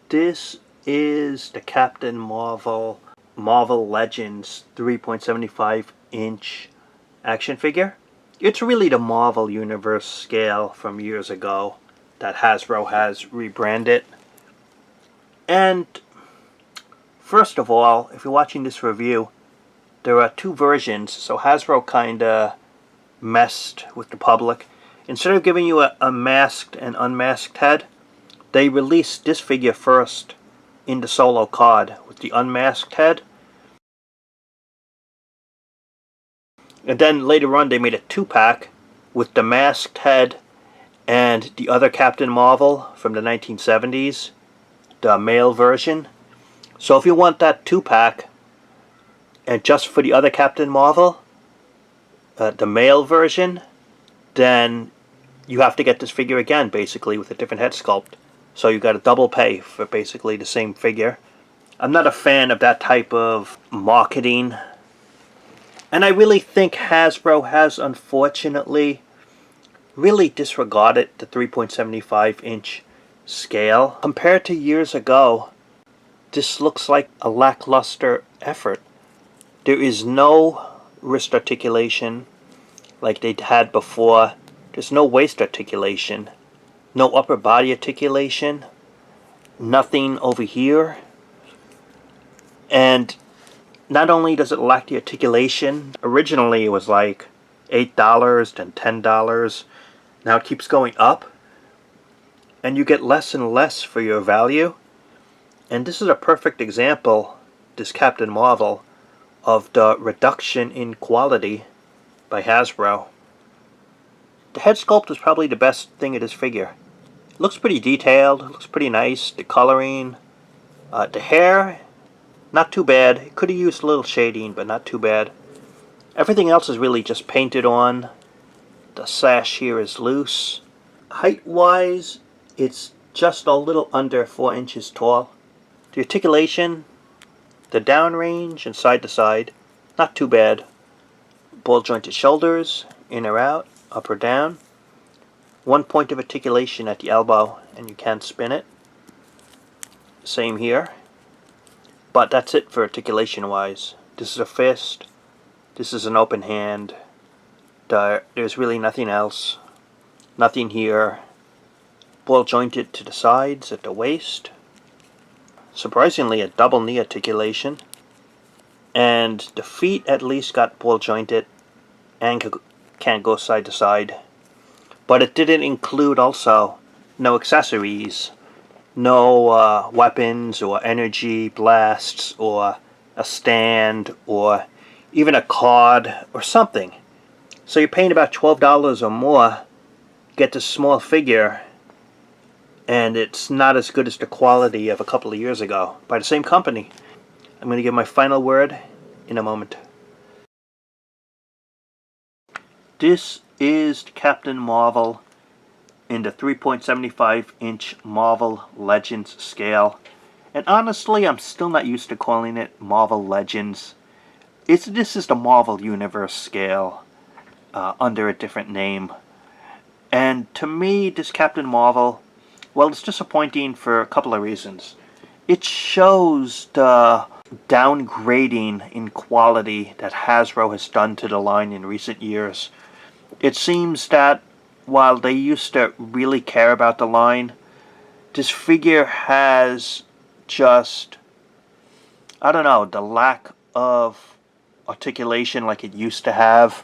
This is the Captain Marvel Legends 3.75 inch action figure. It's really the Marvel Universe scale from years ago that Hasbro has rebranded. And first of all, if you're watching this review, there are two versions, so Hasbro kinda messed with the public. Instead of giving you a masked and unmasked head, they released this figure first in the solo card with the unmasked head. And then later on they made a 2-pack with the masked head and the other Captain Marvel from the 1970s, the male version. So if you want that 2-pack, and just for the other Captain Marvel, the male version, then you have to get this figure again, basically, with a different head sculpt. So you got to double pay for basically the same figure. I'm not a fan of that type of marketing. And I really think Hasbro has, unfortunately, really disregarded the 3.75 inch scale. Compared to years ago, this looks like a lackluster effort. There is no wrist articulation like they had before. There's no waist articulation. No upper body articulation. Nothing over here. And not only does it lack the articulation, originally it was like $8, then $10. Now it keeps going up. And you get less and less for your value. And this is a perfect example, this Captain Marvel, of the reduction in quality by Hasbro. The head sculpt is probably the best thing of this figure. It looks pretty detailed, it looks pretty nice. The coloring, the hair, not too bad. It could have used a little shading, but not too bad. Everything else is really just painted on. The sash here is loose. Height-wise, it's just a little under 4 inches tall. The articulation, the down range and side to side, not too bad. Ball jointed shoulders, in or out, up or down. One point of articulation at the elbow and you can't spin it. Same here. But that's it for articulation wise. This is a fist. This is an open hand. There's really nothing else. Nothing here. Ball jointed to the sides at the waist. Surprisingly, a double knee articulation. And the feet at least got ball jointed and can't go side to side. But it didn't include also no accessories, no weapons or energy blasts or a stand or even a card or something. So you're paying about $12 or more, get this small figure, and it's not as good as the quality of a couple of years ago by the same company. I'm going to give my final word in a moment. This is Captain Marvel in the 3.75 inch Marvel Legends scale. And honestly, I'm still not used to calling it Marvel Legends. This is the Marvel Universe scale under a different name. And to me, this Captain Marvel, well, it's disappointing for a couple of reasons. It shows the downgrading in quality that Hasbro has done to the line in recent years. It seems that while they used to really care about the line, this figure has just, I don't know, the lack of articulation like it used to have.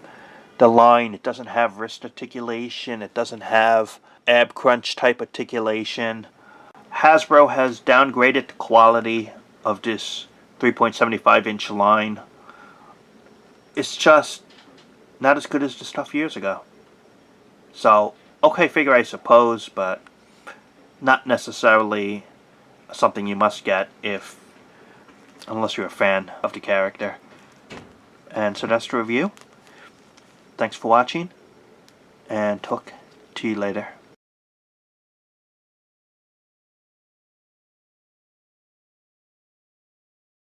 The line, it doesn't have wrist articulation, it doesn't have ab crunch type articulation. Hasbro has downgraded the quality of this 3.75 inch line. It's just not as good as the stuff years ago. So, okay figure I suppose, but not necessarily something you must get unless you're a fan of the character. And so that's the review. Thanks for watching, and talk to you later.